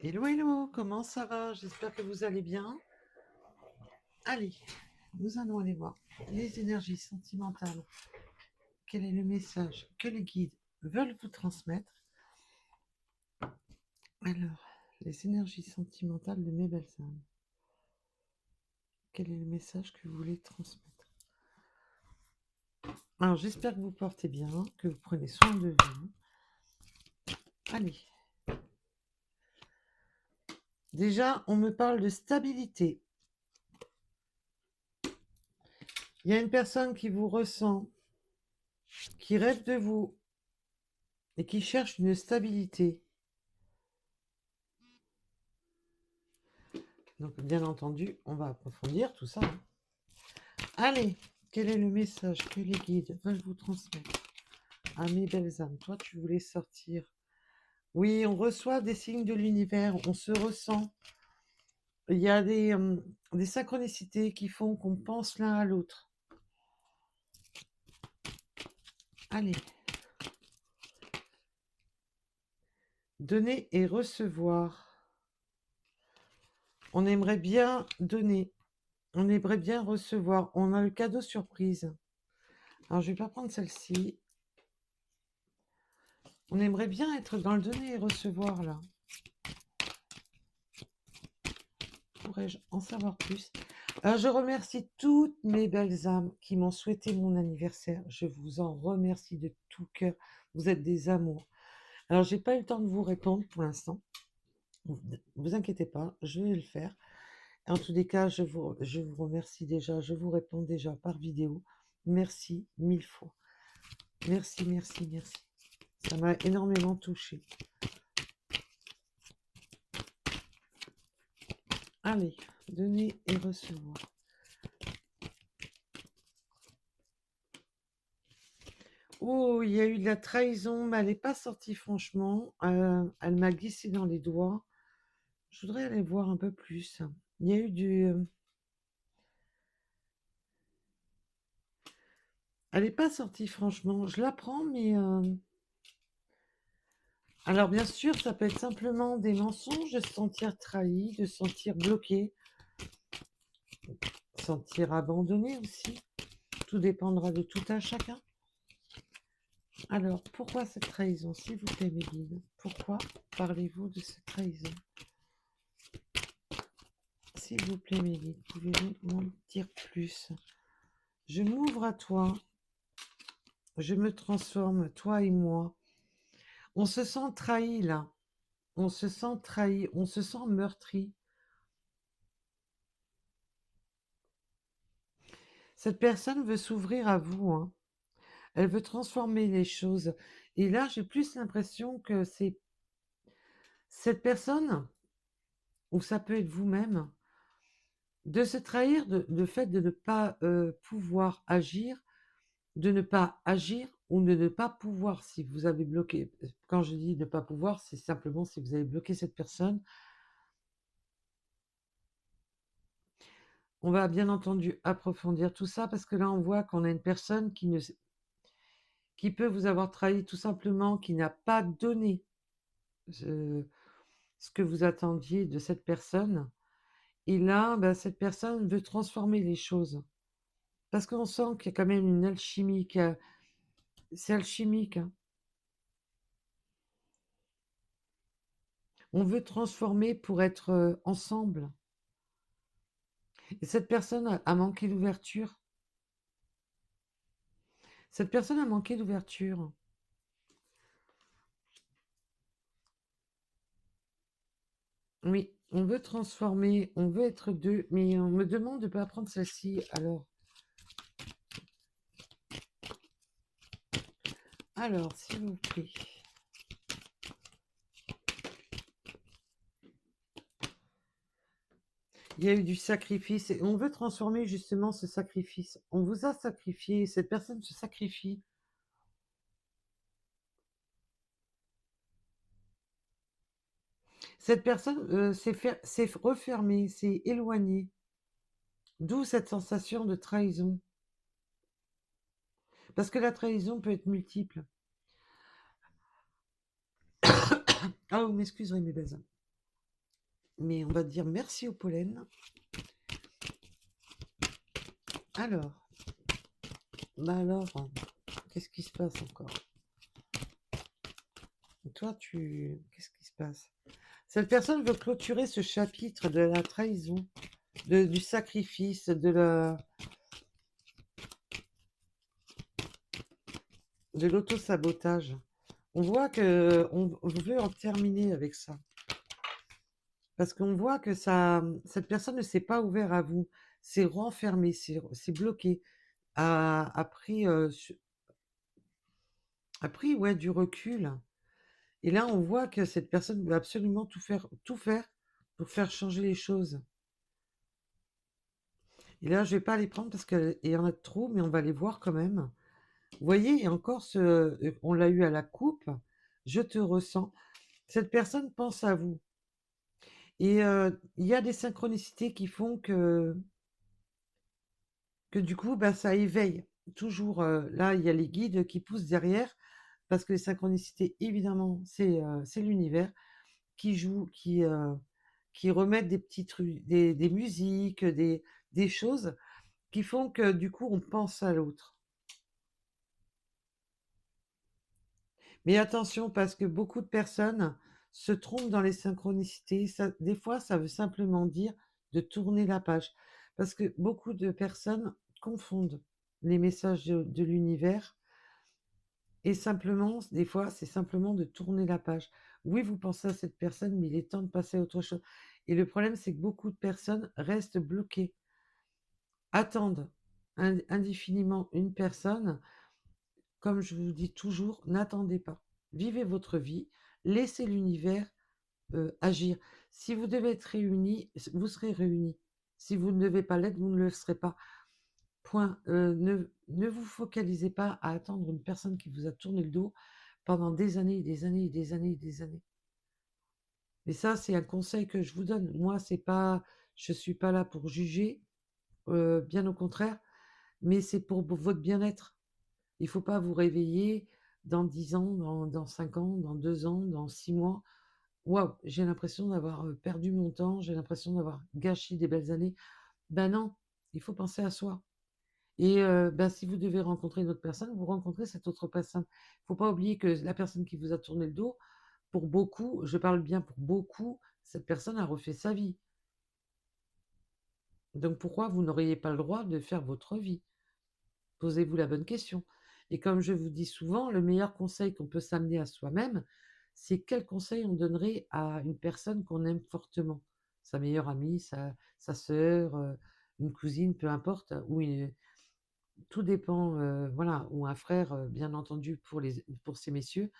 Hello, hello, comment ça va? J'espère que vous allez bien. Allez, nous allons aller voir les énergies sentimentales. Quel est le message que les guides veulent vous transmettre? Alors, les énergies sentimentales de mes belles âmes. Quel est le message que vous voulez transmettre? Alors, j'espère que vous portez bien, que vous prenez soin de vous. Allez. Déjà, on me parle de stabilité. Il y a une personne qui vous ressent, qui rêve de vous et qui cherche une stabilité. Donc, bien entendu, on va approfondir tout ça. Allez, quel est le message que les guides veulent vous transmettre? Ah, mes belles âmes, toi, tu voulais sortir. Oui, on reçoit des signes de l'univers, on se ressent. Il y a des synchronicités qui font qu'on pense l'un à l'autre. Allez. Donner et recevoir. On aimerait bien donner. On aimerait bien recevoir. On a le cadeau surprise. Alors, je vais pas prendre celle-ci. On aimerait bien être dans le donner et recevoir, là. Pourrais-je en savoir plus? Alors, je remercie toutes mes belles âmes qui m'ont souhaité mon anniversaire. Je vous en remercie de tout cœur. Vous êtes des amours. Alors, j'ai pas eu le temps de vous répondre pour l'instant. Vous inquiétez pas, je vais le faire. En tous les cas, je vous remercie déjà. Je vous réponds déjà par vidéo. Merci mille fois. Merci, merci, merci. Ça m'a énormément touchée. Allez, donner et recevoir. Oh, il y a eu de la trahison, mais elle n'est pas sortie franchement. Elle m'a glissé dans les doigts. Je voudrais aller voir un peu plus. Il y a eu Elle n'est pas sortie franchement. Je la prends, mais... Alors bien sûr, ça peut être simplement des mensonges, de se sentir trahi, de se sentir bloqué, de se sentir abandonné aussi. Tout dépendra de tout un chacun. Alors, pourquoi cette trahison, s'il vous plaît, mes guides? Pourquoi parlez-vous de cette trahison? S'il vous plaît, mes guides, pouvez-vous m'en dire plus? Je m'ouvre à toi. Je me transforme, toi et moi. On se sent trahi, là. On se sent trahi. On se sent meurtri. Cette personne veut s'ouvrir à vous, hein. Elle veut transformer les choses. Et là, j'ai plus l'impression que c'est cette personne, ou ça peut être vous-même, de se trahir, de fait de ne pas pouvoir agir, de ne pas agir ou de ne pas pouvoir. Si vous avez bloqué, quand je dis ne pas pouvoir, c'est simplement si vous avez bloqué cette personne. On va bien entendu approfondir tout ça parce que là, on voit qu'on a une personne qui peut vous avoir trahi tout simplement, qui n'a pas donné ce que vous attendiez de cette personne. Et là, bah, cette personne veut transformer les choses. Parce qu'on sent qu'il y a quand même une alchimie. C'est alchimique, hein. On veut transformer pour être ensemble. Et cette personne a manqué d'ouverture. Cette personne a manqué d'ouverture. Oui, on veut transformer, on veut être deux, mais on me demande de ne pas prendre celle-ci. Alors, s'il vous plaît. Il y a eu du sacrifice et on veut transformer justement ce sacrifice. On vous a sacrifié, cette personne se sacrifie. Cette personne s'est refermée, s'est éloignée. D'où cette sensation de trahison. Parce que la trahison peut être multiple. Ah, vous m'excuserez, mes belles âmes. mais on va dire merci au pollen. Alors, qu'est-ce qui se passe encore? Toi, qu'est-ce qui se passe? Cette personne veut clôturer ce chapitre de la trahison, du sacrifice, de l'auto-sabotage. On voit que on veut en terminer avec ça. Parce qu'on voit que cette personne ne s'est pas ouverte à vous, s'est renfermée, s'est bloquée, a pris, ouais, du recul. Et là, on voit que cette personne veut absolument tout faire pour faire changer les choses. Et là, je vais pas les prendre parce qu'il y en a trop, mais on va les voir quand même. Vous voyez, et encore, on l'a eu à la coupe, je te ressens. Cette personne pense à vous. Et il y a des synchronicités qui font que du coup, bah, ça éveille. Toujours, là, il y a les guides qui poussent derrière, parce que les synchronicités, évidemment, c'est l'univers qui joue, qui remettent des petits trucs, des musiques, des choses qui font que du coup, on pense à l'autre. Mais attention, parce que beaucoup de personnes se trompent dans les synchronicités. Des fois, ça veut simplement dire de tourner la page. Parce que beaucoup de personnes confondent les messages de l'univers et simplement, des fois, c'est simplement de tourner la page. Oui, vous pensez à cette personne, mais il est temps de passer à autre chose. Et le problème, c'est que beaucoup de personnes restent bloquées, attendent indéfiniment une personne. Comme je vous dis toujours, n'attendez pas. Vivez votre vie, laissez l'univers agir. Si vous devez être réunis, vous serez réunis. Si vous ne devez pas l'être, vous ne le serez pas. Point. Ne vous focalisez pas à attendre une personne qui vous a tourné le dos pendant des années, des années, des années, des années. Et ça, c'est un conseil que je vous donne. Moi, je suis pas là pour juger, bien au contraire, mais c'est pour votre bien-être. Il ne faut pas vous réveiller dans 10 ans, dans 5 ans, dans 2 ans, dans 6 mois. Waouh, j'ai l'impression d'avoir perdu mon temps, j'ai l'impression d'avoir gâché des belles années. Ben non, il faut penser à soi. Et ben, si vous devez rencontrer une autre personne, vous rencontrez cette autre personne. Il ne faut pas oublier que la personne qui vous a tourné le dos, pour beaucoup, je parle bien pour beaucoup, cette personne a refait sa vie. Donc pourquoi vous n'auriez pas le droit de faire votre vie? Posez-vous la bonne question. Et comme je vous dis souvent, le meilleur conseil qu'on peut s'amener à soi-même, c'est quel conseil on donnerait à une personne qu'on aime fortement. Sa meilleure amie, sa sœur, une cousine, peu importe, tout dépend, voilà, ou un frère, bien entendu, pour ces messieurs.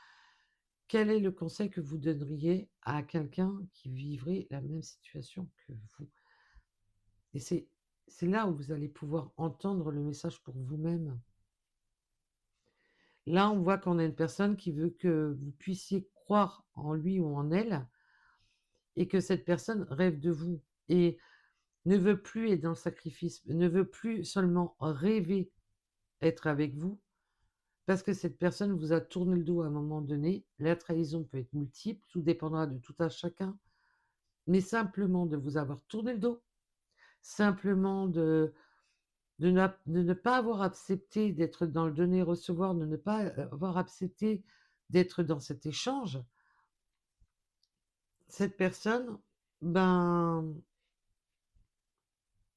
Quel est le conseil que vous donneriez à quelqu'un qui vivrait la même situation que vous? Et c'est là où vous allez pouvoir entendre le message pour vous-même. Là, on voit qu'on a une personne qui veut que vous puissiez croire en lui ou en elle et que cette personne rêve de vous et ne veut plus être dans le sacrifice, ne veut plus seulement rêver être avec vous parce que cette personne vous a tourné le dos à un moment donné. La trahison peut être multiple, tout dépendra de tout à chacun, mais simplement de vous avoir tourné le dos, simplement de ne pas avoir accepté d'être dans le donner-recevoir, de ne pas avoir accepté d'être dans cet échange. Cette personne, ben,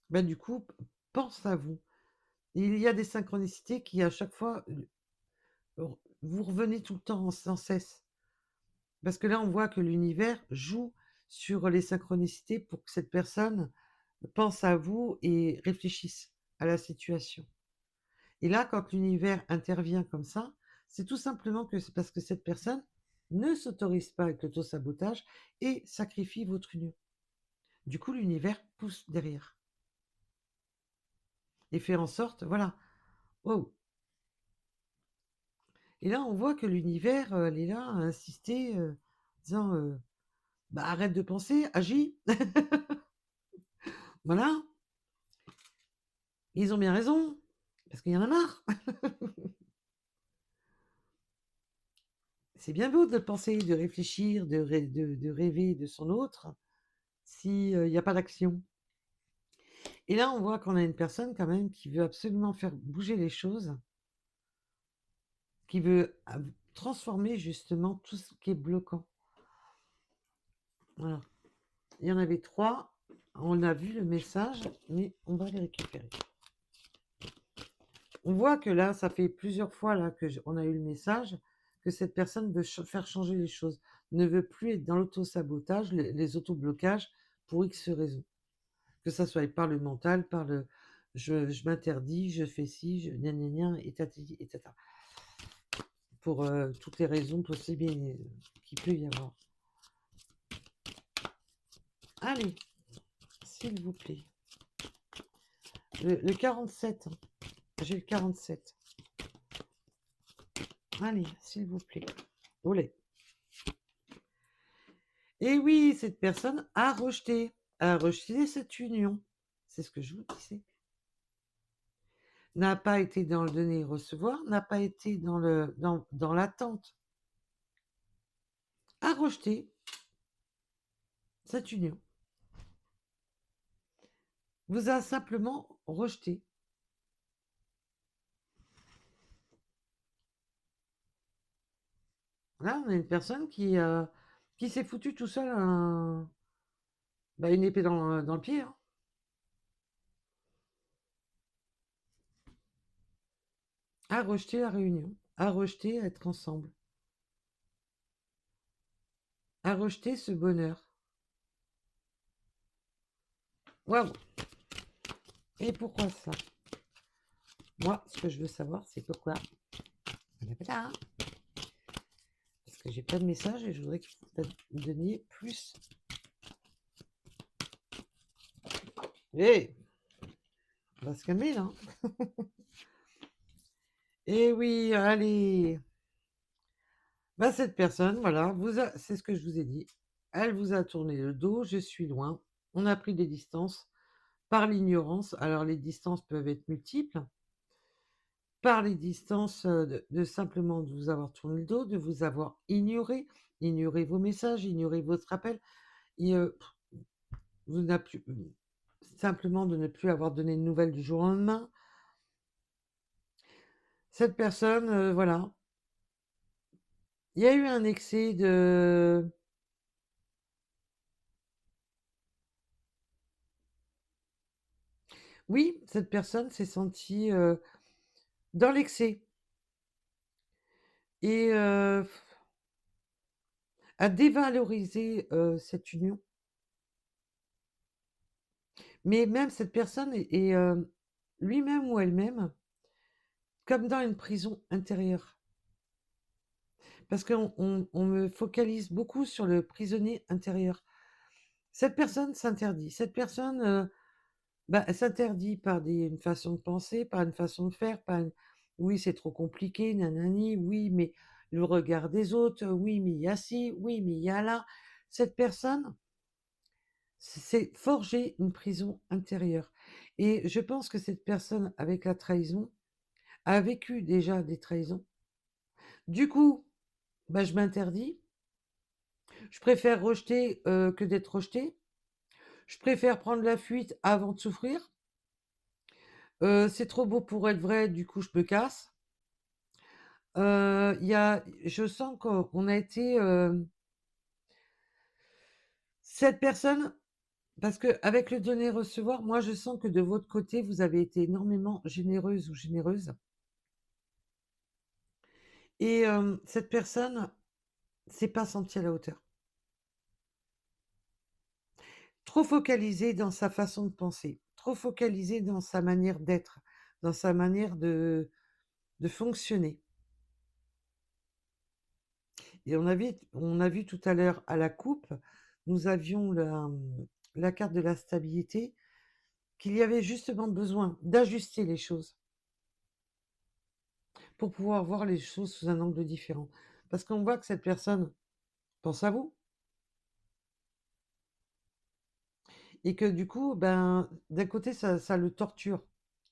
du coup, pense à vous. Il y a des synchronicités qui, à chaque fois, vous revenez tout le temps sans cesse. Parce que là, on voit que l'univers joue sur les synchronicités pour que cette personne pense à vous et réfléchisse à la situation. Et là, quand l'univers intervient comme ça, c'est tout simplement que c'est parce que cette personne ne s'autorise pas avec l'auto-sabotage et sacrifie votre union. Du coup, l'univers pousse derrière et fait en sorte, voilà, oh. Et là, on voit que l'univers, elle est là à insister, disant, bah, arrête de penser, agis. Voilà, ils ont bien raison, parce qu'il y en a marre. C'est bien beau de penser, de réfléchir, de rêver de son autre. si, il y a pas d'action. Et là, on voit qu'on a une personne quand même qui veut absolument faire bouger les choses, qui veut transformer justement tout ce qui est bloquant. Voilà. Il y en avait 3. On a vu le message, mais on va les récupérer. On voit que là, ça fait plusieurs fois là que on a eu le message que cette personne veut faire changer les choses, ne veut plus être dans l'auto-sabotage, les auto-blocages pour X raisons. Que ça soit par le mental, par le je m'interdis, je fais ci, je gna gna gna, et tatati et tata. Pour toutes les raisons possibles qu'il peut y avoir. Allez, s'il vous plaît. Le 47. J'ai le 47. Allez, s'il vous plaît. Olé. Et oui, cette personne a rejeté cette union. C'est ce que je vous disais. N'a pas été dans le donner et recevoir, n'a pas été dans l'attente. A rejeté cette union. Vous a simplement rejeté. Là, on a une personne qui s'est foutue tout seul une épée dans le pied. Hein. A rejeté la réunion, a rejeté être ensemble, a rejeté ce bonheur. Waouh! Et pourquoi ça? Moi, ce que je veux savoir, c'est pourquoi. Parce que j'ai plein de messages et je voudrais que vous me donniez plus. Hé! On va se calmer là. Eh oui, allez. Cette personne, voilà, c'est ce que je vous ai dit. Elle vous a tourné le dos, je suis loin. On a pris des distances par l'ignorance. Alors les distances peuvent être multiples. Par les distances de simplement de vous avoir tourné le dos, de vous avoir ignoré vos messages, ignoré votre appel, et vous n'a plus simplement de ne plus avoir donné de nouvelles du jour au lendemain. Cette personne, voilà, il y a eu un excès de... Oui, cette personne s'est sentie dans l'excès et a dévalorisé cette union. Mais même cette personne est lui-même ou elle-même comme dans une prison intérieure. Parce qu'on me focalise beaucoup sur le prisonnier intérieur. Cette personne s'interdit. Cette personne, elle s'interdit par une façon de penser, par une façon de faire, oui, c'est trop compliqué, nanani, oui, mais le regard des autres, oui, mais il y a ci, oui, mais il y a là. Cette personne s'est forgée une prison intérieure. Et je pense que cette personne, avec la trahison, a vécu déjà des trahisons. Du coup, je m'interdis. Je préfère rejeter que d'être rejeté. Je préfère prendre la fuite avant de souffrir. C'est trop beau pour être vrai, du coup je me casse. Je sens qu'on a été... cette personne, parce qu'avec le donner-recevoir, moi je sens que de votre côté, vous avez été énormément généreuse ou généreuse. Et cette personne s'est pas sentie à la hauteur. Trop focalisée dans sa façon de penser, trop focalisée dans sa manière d'être, dans sa manière de fonctionner. Et on a vu tout à l'heure à la coupe, nous avions la carte de la stabilité, qu'il y avait justement besoin d'ajuster les choses pour pouvoir voir les choses sous un angle différent. Parce qu'on voit que cette personne pense à vous et que du coup, d'un côté, ça le torture.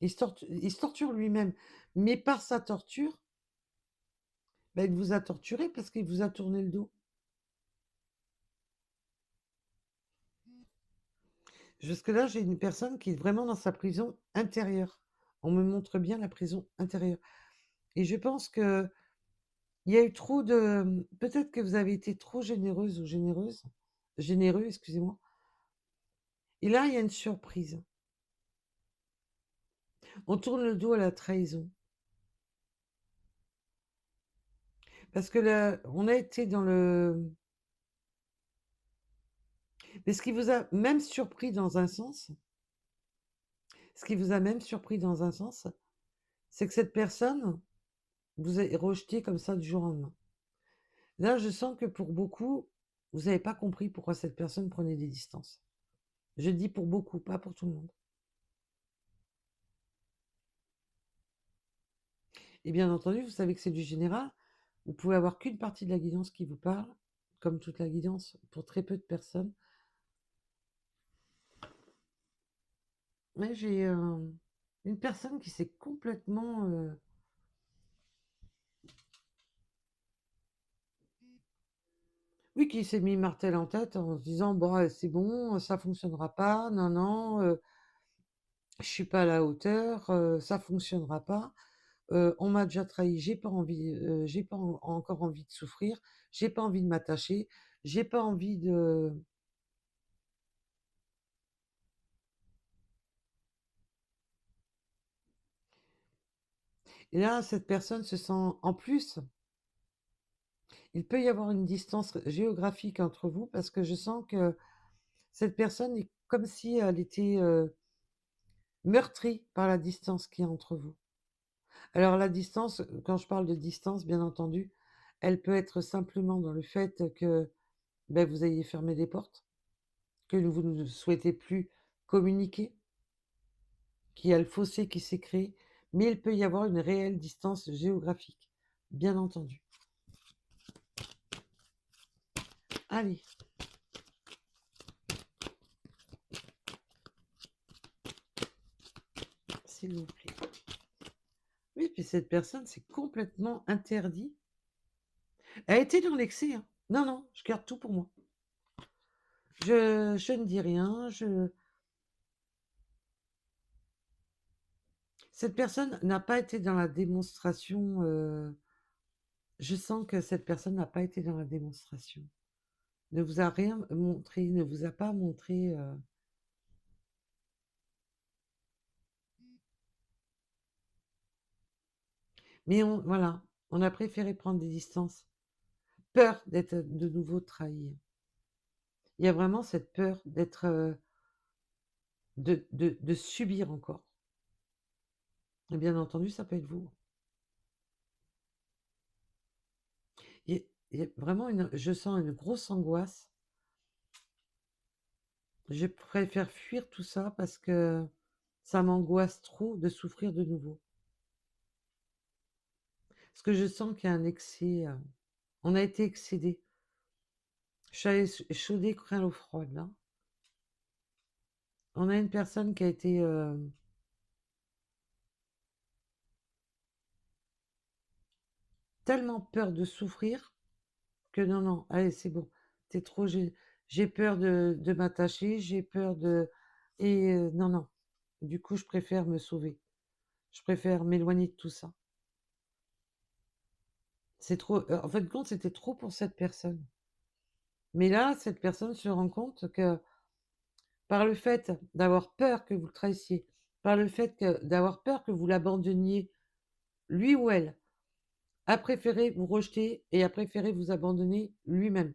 Il se torture lui-même. Mais par sa torture, il vous a torturé parce qu'il vous a tourné le dos. Jusque-là, j'ai une personne qui est vraiment dans sa prison intérieure. On me montre bien la prison intérieure et je pense qu'il y a eu trop de peut-être que vous avez été trop généreuse ou généreux, excusez-moi, et là, il y a une surprise. On tourne le dos à la trahison parce que là, on a été dans le mais ce qui vous a même surpris dans un sens, c'est que cette personne vous a rejeté comme ça du jour au lendemain. Là, je sens que pour beaucoup, vous n'avez pas compris pourquoi cette personne prenait des distances. Je dis pour beaucoup, pas pour tout le monde. Et bien entendu, vous savez que c'est du général. Vous pouvez avoir qu'une partie de la guidance qui vous parle, comme toute la guidance, pour très peu de personnes. Mais j'ai une personne qui s'est complètement... oui, qui s'est mis martel en tête en se disant, bon, c'est bon, ça fonctionnera pas, non, non, je suis pas à la hauteur, ça fonctionnera pas. On m'a déjà trahi, j'ai pas envie, j'ai pas encore envie de souffrir, j'ai pas envie de m'attacher, j'ai pas envie de. Et là, cette personne se sent, en plus, il peut y avoir une distance géographique entre vous parce que je sens que cette personne est comme si elle était meurtrie par la distance qui est entre vous. Alors la distance, quand je parle de distance, bien entendu, elle peut être simplement dans le fait que ben, vous ayez fermé des portes, que vous ne souhaitez plus communiquer, qu'il y a le fossé qui s'est créé, mais il peut y avoir une réelle distance géographique, bien entendu. Allez, s'il vous plaît. Oui, puis cette personne, c'est complètement interdit. Elle a été dans l'excès, hein. Non, non, je garde tout pour moi. Je ne dis rien. Cette personne n'a pas été dans la démonstration. Je sens que cette personne n'a pas été dans la démonstration. Ne vous a rien montré, ne vous a pas montré. Mais voilà, on a préféré prendre des distances. Peur d'être de nouveau trahi. Il y a vraiment cette peur d'être, de subir encore. Et bien entendu, ça peut être vous. Il y a vraiment je sens une grosse angoisse. Je préfère fuir tout ça parce que ça m'angoisse trop de souffrir de nouveau. Parce que je sens qu'il y a un excès. On a été excédé. Je suis allée échauder crin l'eau froide là. On a une personne qui a été tellement peur de souffrir que non, non, allez, c'est bon. T'es trop. J'ai peur de m'attacher, j'ai peur de. Et non, non. Du coup, je préfère me sauver. Je préfère m'éloigner de tout ça. C'est trop. En fin de compte, c'était trop pour cette personne. Mais là, cette personne se rend compte que par le fait d'avoir peur que vous le traissiez, par le fait d'avoir peur que vous l'abandonniez, lui ou elle, a préféré vous rejeter et a préféré vous abandonner lui-même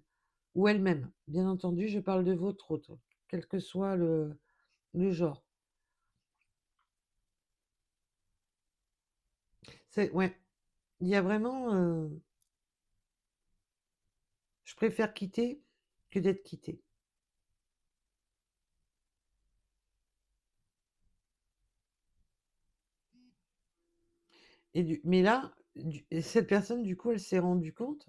ou elle-même. Bien entendu, je parle de votre autre, quel que soit le genre. C'est, ouais, il y a vraiment. Je préfère quitter que d'être quitté. Mais là, cette personne, du coup, elle s'est rendue compte,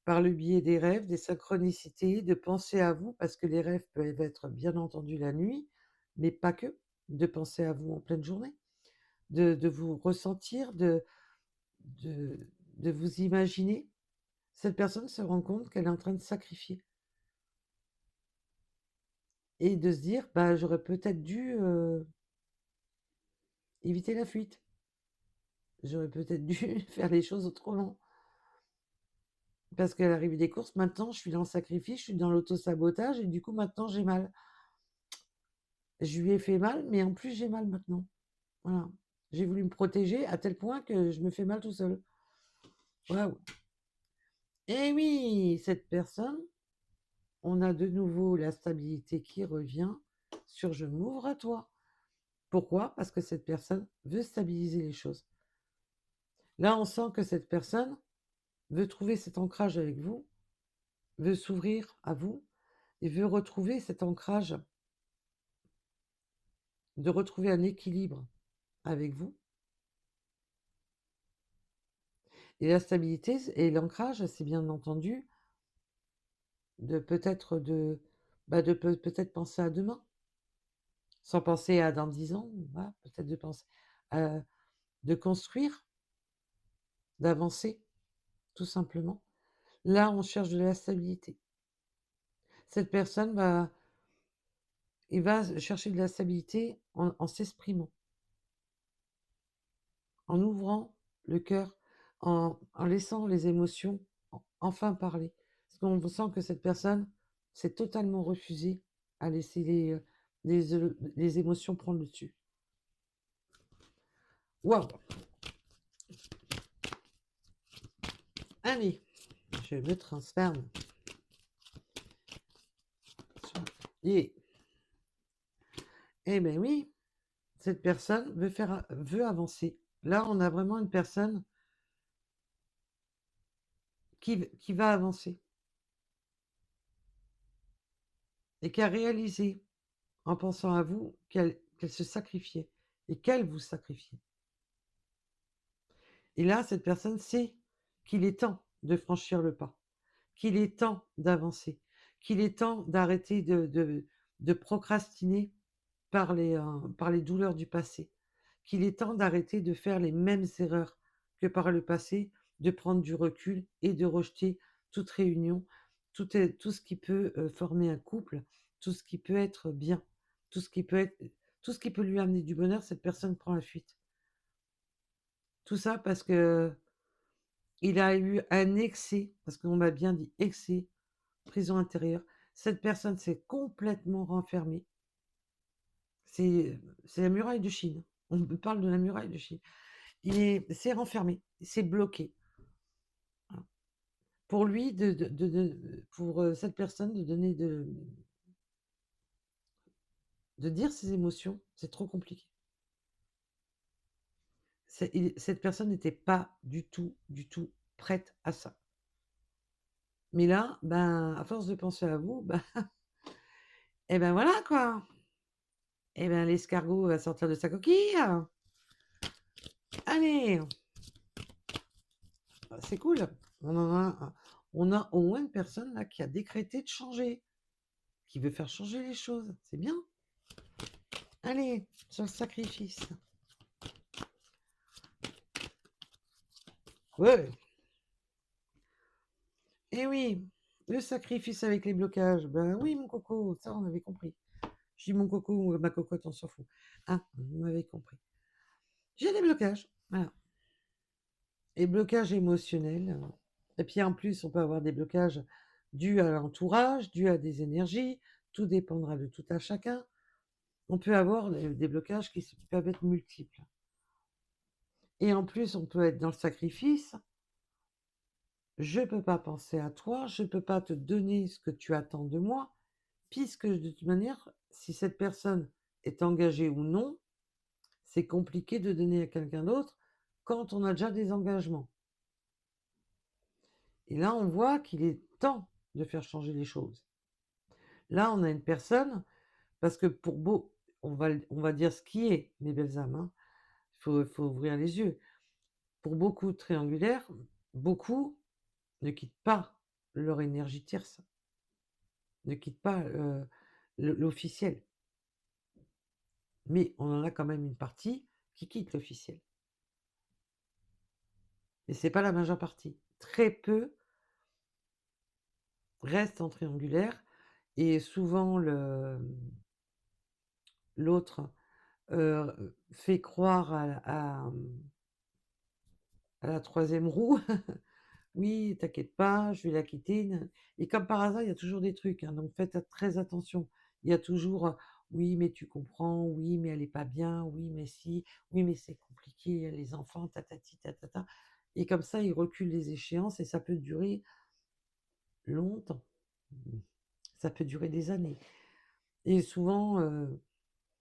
par le biais des rêves, des synchronicités, de penser à vous, parce que les rêves peuvent être bien entendu la nuit, mais pas que, de penser à vous en pleine journée, de vous ressentir, de, de vous imaginer. Cette personne se rend compte qu'elle est en train de sacrifier. et de se dire, bah, j'aurais peut-être dû éviter la fuite. J'aurais peut-être dû faire les choses autrement. Parce qu'à l'arrivée des courses, maintenant, je suis dans le sacrifice, je suis dans l'auto-sabotage, et du coup, maintenant, j'ai mal. Je lui ai fait mal, mais en plus, j'ai mal maintenant. Voilà. J'ai voulu me protéger à tel point que je me fais mal tout seul. Waouh. Et oui, cette personne, on a de nouveau la stabilité qui revient sur je m'ouvre à toi. Pourquoi? Parce que cette personne veut stabiliser les choses. Là, on sent que cette personne veut trouver cet ancrage avec vous, veut s'ouvrir à vous et veut retrouver cet ancrage, de retrouver un équilibre avec vous. Et la stabilité et l'ancrage, c'est bien entendu de peut-être peut-être penser à demain, sans penser à dans 10 ans, voilà, peut-être de penser à, de construire, d'avancer, tout simplement. Là, on cherche de la stabilité. Cette personne va chercher de la stabilité en s'exprimant, en ouvrant le cœur, en laissant les émotions enfin parler. Parce qu'on sent que cette personne s'est totalement refusée à laisser les émotions prendre le dessus. Waouh! Allez, je me transforme. Et, eh ben oui, cette personne veut avancer. Là, on a vraiment une personne qui va avancer et qui a réalisé, en pensant à vous, qu'elle se sacrifiait et qu'elle vous sacrifiait. Et là, cette personne sait qu'il est temps de franchir le pas, qu'il est temps d'avancer, qu'il est temps d'arrêter de procrastiner par les douleurs du passé, qu'il est temps d'arrêter de faire les mêmes erreurs que par le passé, de prendre du recul et de rejeter toute réunion, tout ce qui peut former un couple, tout ce qui peut être bien, tout ce qui peut être, tout ce qui peut lui amener du bonheur, cette personne prend la fuite. Tout ça parce que il a eu un excès, parce qu'on m'a bien dit excès, prison intérieure. Cette personne s'est complètement renfermée. C'est la muraille de Chine. On parle de la muraille de Chine. C'est renfermé, c'est bloqué. Voilà. Pour lui, pour cette personne, de dire ses émotions, c'est trop compliqué. Cette personne n'était pas du tout prête à ça. Mais là, ben, à force de penser à vous, ben, et ben voilà quoi. Et ben l'escargot va sortir de sa coquille. Allez, c'est cool. On a au moins une personne là qui a décrété de changer, qui veut faire changer les choses. C'est bien. Allez, sur le sacrifice. Ouais. Et oui, le sacrifice avec les blocages. Ben oui, mon coco, ça on avait compris. Je dis mon coco ou ma cocotte, on s'en fout. Ah, vous m'avez compris. J'ai des blocages. Voilà. Et blocages émotionnels. Et puis en plus, on peut avoir des blocages dus à l'entourage, dus à des énergies. Tout dépendra de tout à chacun. On peut avoir des blocages qui peuvent être multiples. Et en plus, on peut être dans le sacrifice. Je ne peux pas penser à toi, je ne peux pas te donner ce que tu attends de moi, puisque de toute manière, si cette personne est engagée ou non, c'est compliqué de donner à quelqu'un d'autre quand on a déjà des engagements. Et là, on voit qu'il est temps de faire changer les choses. Là, on a une personne, parce que on va dire ce qui est, mes belles âmes, hein. Faut ouvrir les yeux. Pour beaucoup de triangulaires, beaucoup ne quittent pas leur énergie tierce, ne quittent pas l'officiel. Mais on en a quand même une partie qui quitte l'officiel. Mais ce n'est pas la majeure partie. Très peu restent en triangulaire Et souvent, l'autre fait croire à la troisième roue. Oui, t'inquiète pas, je vais la quitter. Et comme par hasard, il y a toujours des trucs, hein, donc faites très attention. Il y a toujours, oui, mais tu comprends, oui, mais elle est pas bien, oui, mais si, oui, mais c'est compliqué, il y a les enfants, tatati, tatata. Et comme ça, ils reculent les échéances et ça peut durer longtemps. Ça peut durer des années. Et souvent,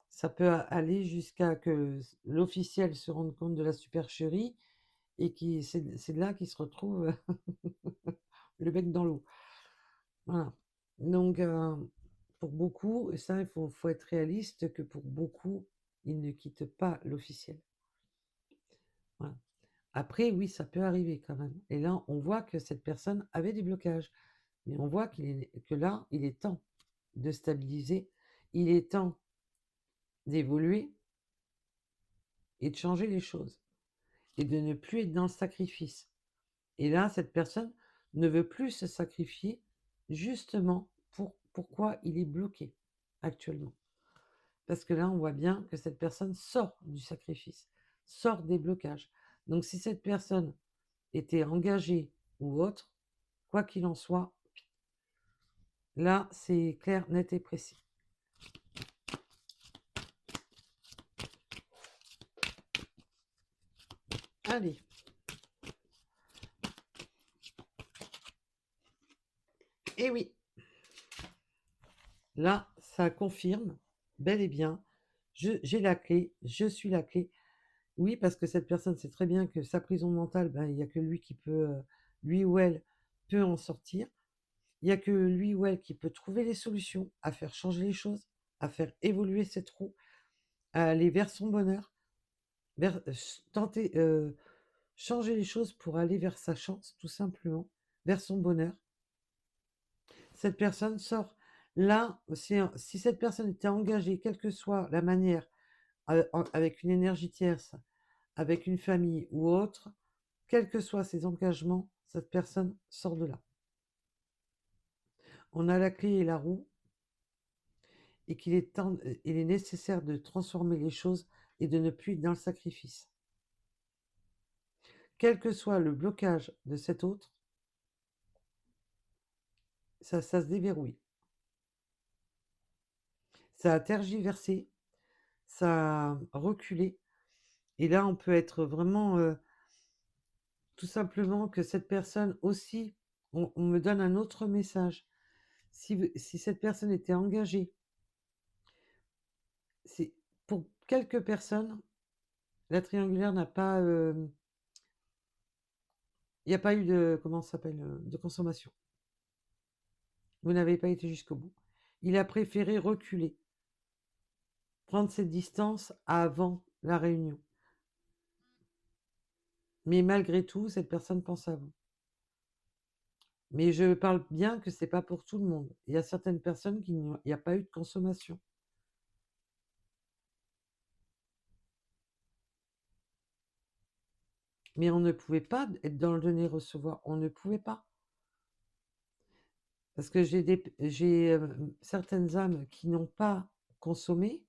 ça peut aller jusqu'à que l'officiel se rende compte de la supercherie et c'est là qu'il se retrouve le bec dans l'eau. Voilà. Donc, pour beaucoup, et ça, faut être réaliste, que pour beaucoup, ils ne quittent pas l'officiel. Voilà. Après, oui, ça peut arriver quand même. Et là, on voit que cette personne avait des blocages. Mais on voit que là, il est temps de stabiliser, il est temps d'évoluer et de changer les choses. Et de ne plus être dans le sacrifice. Et là, cette personne ne veut plus se sacrifier justement pourquoi il est bloqué actuellement. Parce que là, on voit bien que cette personne sort du sacrifice, sort des blocages. Donc si cette personne était engagée ou autre, quoi qu'il en soit, là, c'est clair, net et précis. Allez. Et oui. Là, ça confirme bel et bien, j'ai la clé, je suis la clé. Oui, parce que cette personne sait très bien que sa prison mentale, ben, il n'y a que lui qui peut, lui ou elle peut en sortir. Il n'y a que lui ou elle qui peut trouver les solutions, à faire changer les choses, à faire évoluer cette roue, à aller vers son bonheur, tenter, changer les choses pour aller vers sa chance, tout simplement, vers son bonheur. Cette personne sort. Là, si cette personne était engagée, quelle que soit la manière, avec une énergie tierce, avec une famille ou autre, quels que soient ses engagements, cette personne sort de là. On a la clé et la roue, et il est nécessaire de transformer les choses et de ne plus être dans le sacrifice. Quel que soit le blocage de cet autre, ça se déverrouille. Ça a tergiversé, ça a reculé, et là on peut être vraiment tout simplement que cette personne aussi, on me donne un autre message. Si cette personne était engagée, c'est pour quelques personnes, la triangulaire n'a pas, il n'y a pas eu de, comment ça s'appelle, de consommation. Vous n'avez pas été jusqu'au bout. Il a préféré reculer, prendre ses distances avant la réunion. Mais malgré tout, cette personne pense à vous. Mais je parle bien que c'est pas pour tout le monde. Il y a certaines personnes qui il n'y a pas eu de consommation. Mais on ne pouvait pas être dans le donner-recevoir. On ne pouvait pas. Parce que j'ai certaines âmes qui n'ont pas consommé,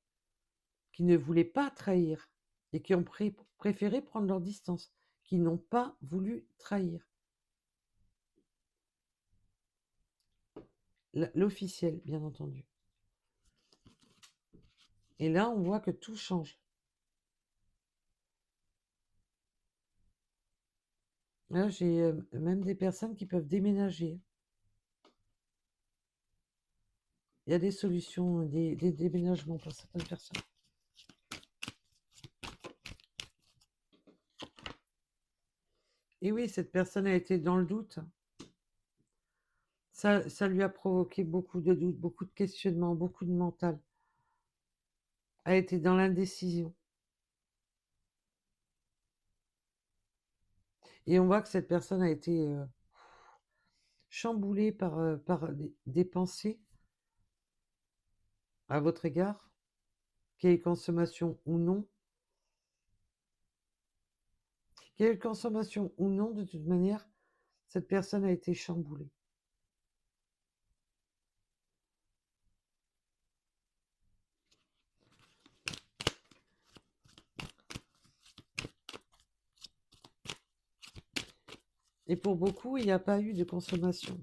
qui ne voulaient pas trahir et qui ont préféré prendre leur distance, qui n'ont pas voulu trahir. L'officiel, bien entendu. Et là, on voit que tout change. Là, j'ai même des personnes qui peuvent déménager. Il y a des solutions, des déménagements pour certaines personnes. Et oui, cette personne a été dans le doute. Ça lui a provoqué beaucoup de doutes, beaucoup de questionnements, beaucoup de mental. A été dans l'indécision. Et on voit que cette personne a été chamboulée par des pensées à votre égard, qu'il y ait consommation ou non. Qu'il y ait consommation ou non, de toute manière, cette personne a été chamboulée. Et pour beaucoup, il n'y a pas eu de consommation.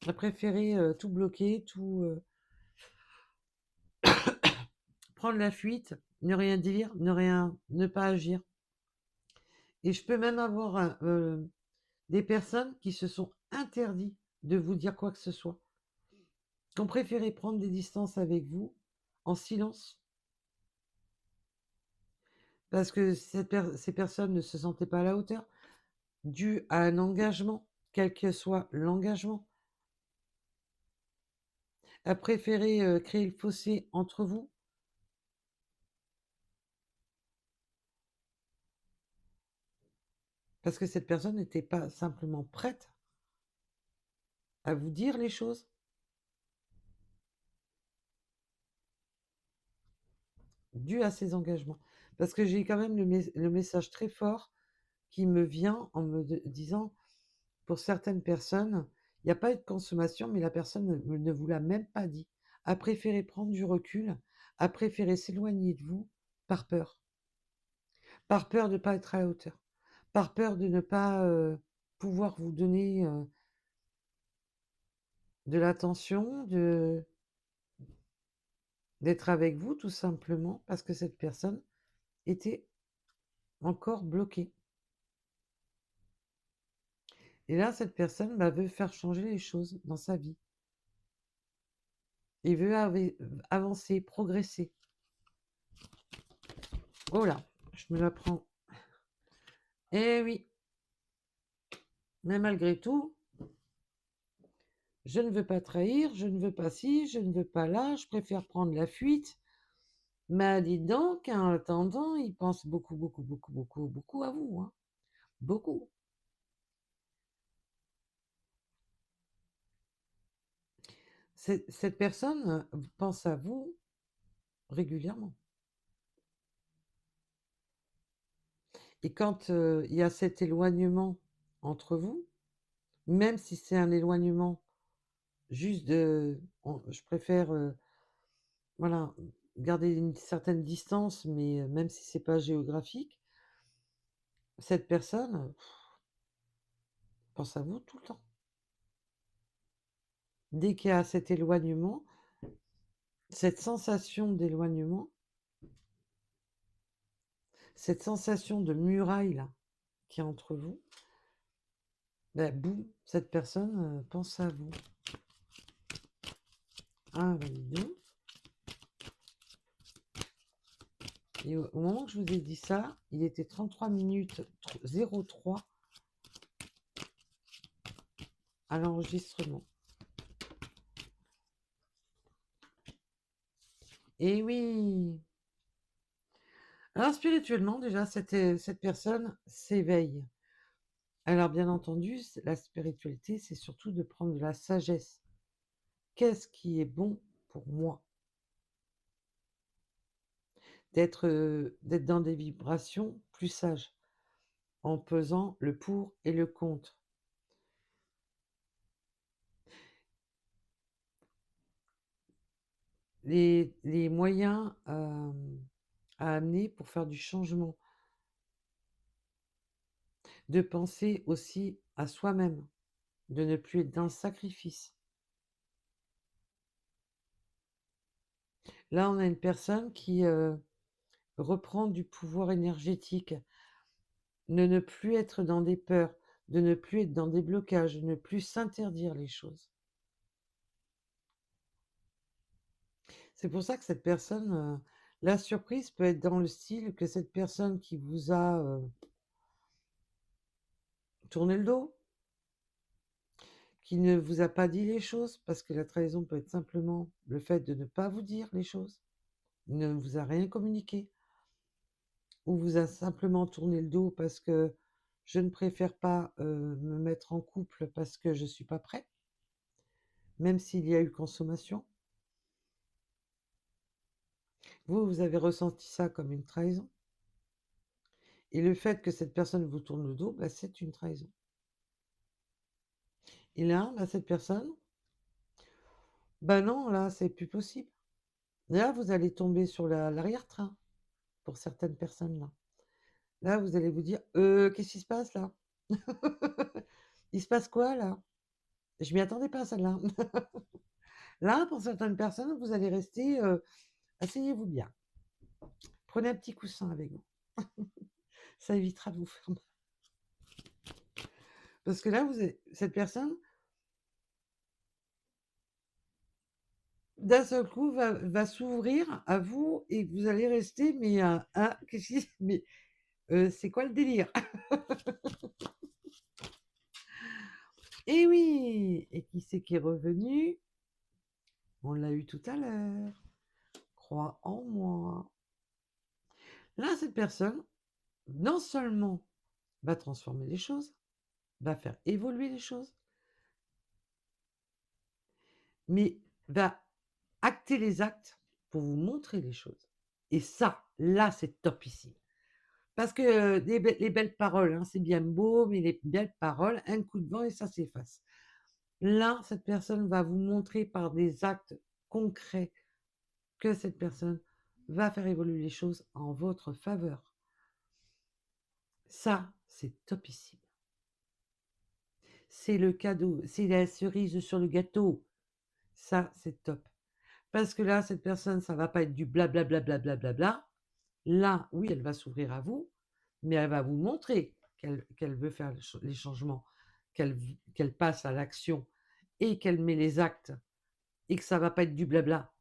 On a préféré tout bloquer, tout prendre la fuite, ne rien dire, ne pas agir. Et je peux même avoir des personnes qui se sont interdits de vous dire quoi que ce soit, qui ont préféré prendre des distances avec vous en silence, parce que ces personnes ne se sentaient pas à la hauteur, dû à un engagement, quel que soit l'engagement, a préféré créer le fossé entre vous, parce que cette personne n'était pas simplement prête à vous dire les choses. Dû à ses engagements. Parce que j'ai quand même le message très fort qui me vient en me disant, pour certaines personnes, il n'y a pas eu de consommation, mais la personne ne vous l'a même pas dit, a préféré prendre du recul, a préféré s'éloigner de vous par peur de ne pas être à la hauteur, par peur de ne pas pouvoir vous donner de l'attention, d'être avec vous tout simplement, parce que cette personne était encore bloquée. Et là, cette personne veut faire changer les choses dans sa vie. Il veut avancer, progresser. Oh là, je me la prends. Eh oui, mais malgré tout, je ne veux pas trahir, je ne veux pas ci, je ne veux pas là, je préfère prendre la fuite. Mais dis donc, en attendant, il pense beaucoup, beaucoup, beaucoup, beaucoup, beaucoup à vous. Hein. Beaucoup. Cette personne pense à vous régulièrement. Et quand il y a cet éloignement entre vous, même si c'est un éloignement juste je préfère voilà, garder une certaine distance, mais même si c'est pas géographique, cette personne pense à vous tout le temps. Dès qu'il y a cet éloignement, cette sensation d'éloignement, cette sensation de muraille là, qui est entre vous, ben, boum, cette personne pense à vous. Ah, ben dis donc. Et au moment que je vous ai dit ça, il était 33 minutes 03 à l'enregistrement. Et oui. Alors spirituellement, déjà, cette personne s'éveille. Alors bien entendu, la spiritualité, c'est surtout de prendre de la sagesse. Qu'est-ce qui est bon pour moi? D'être dans des vibrations plus sages, en pesant le pour et le contre. Les moyens à amener pour faire du changement. De penser aussi à soi-même, de ne plus être dans le sacrifice. Là, on a une personne qui reprend du pouvoir énergétique, de ne plus être dans des peurs, de ne plus être dans des blocages, de ne plus s'interdire les choses. C'est pour ça que cette personne, la surprise peut être dans le style que cette personne qui vous a tourné le dos, qui ne vous a pas dit les choses, parce que la trahison peut être simplement le fait de ne pas vous dire les choses, ne vous a rien communiqué, ou vous a simplement tourné le dos parce que je ne préfère pas me mettre en couple parce que je ne suis pas prêt, même s'il y a eu consommation. Vous avez ressenti ça comme une trahison. Et le fait que cette personne vous tourne le dos, bah, c'est une trahison. Et là, bah, cette personne, bah non, là, c'est plus possible. Là, vous allez tomber sur l'arrière-train pour certaines personnes là. Là, vous allez vous dire: qu'est-ce qui se passe là? Il se passe quoi là? Je m'y attendais pas à celle-là». Là, pour certaines personnes, vous allez rester, asseyez-vous bien, prenez un petit coussin avec vous, ça évitera de vous faire mal. Parce que là, vous avez cette personne, d'un seul coup, va s'ouvrir à vous et vous allez rester, mais «Ah, qu'est-ce qui mais c'est quoi le délire?» Et oui! Et qui c'est qui est revenu? On l'a eu tout à l'heure. Crois en moi. Là, cette personne, non seulement va transformer les choses, va faire évoluer les choses, mais va acter les actes pour vous montrer les choses. Et ça, là, c'est topissime. Parce que les belles paroles, hein, c'est bien beau, mais les belles paroles, un coup de vent et ça s'efface. Là, cette personne va vous montrer par des actes concrets que cette personne va faire évoluer les choses en votre faveur. Ça, c'est topissime. C'est le cadeau, c'est la cerise sur le gâteau. Ça, c'est top. Parce que là, cette personne, ça va pas être du blablabla. Là, oui, elle va s'ouvrir à vous, mais elle va vous montrer qu'elle veut faire les changements, qu'elle passe à l'action et qu'elle met les actes et que ça va pas être du blabla.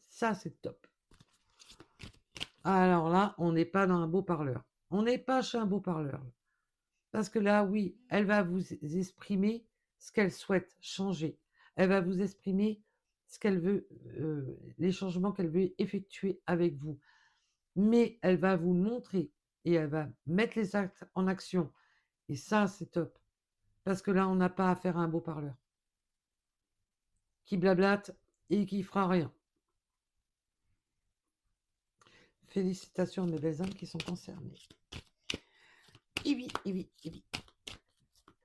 Ça, c'est top. Alors là, on n'est pas dans un beau parleur. On n'est pas chez un beau parleur. Parce que là, oui, elle va vous exprimer ce qu'elle souhaite changer. Elle va vous exprimer ce qu'elle veut, les changements qu'elle veut effectuer avec vous. Mais elle va vous montrer et elle va mettre les actes en action. Et ça, c'est top. Parce que là, on n'a pas affaire à un beau parleur qui blablate et qui fera rien. Félicitations à mes belles âmes qui sont concernées. Et oui, et oui, et oui.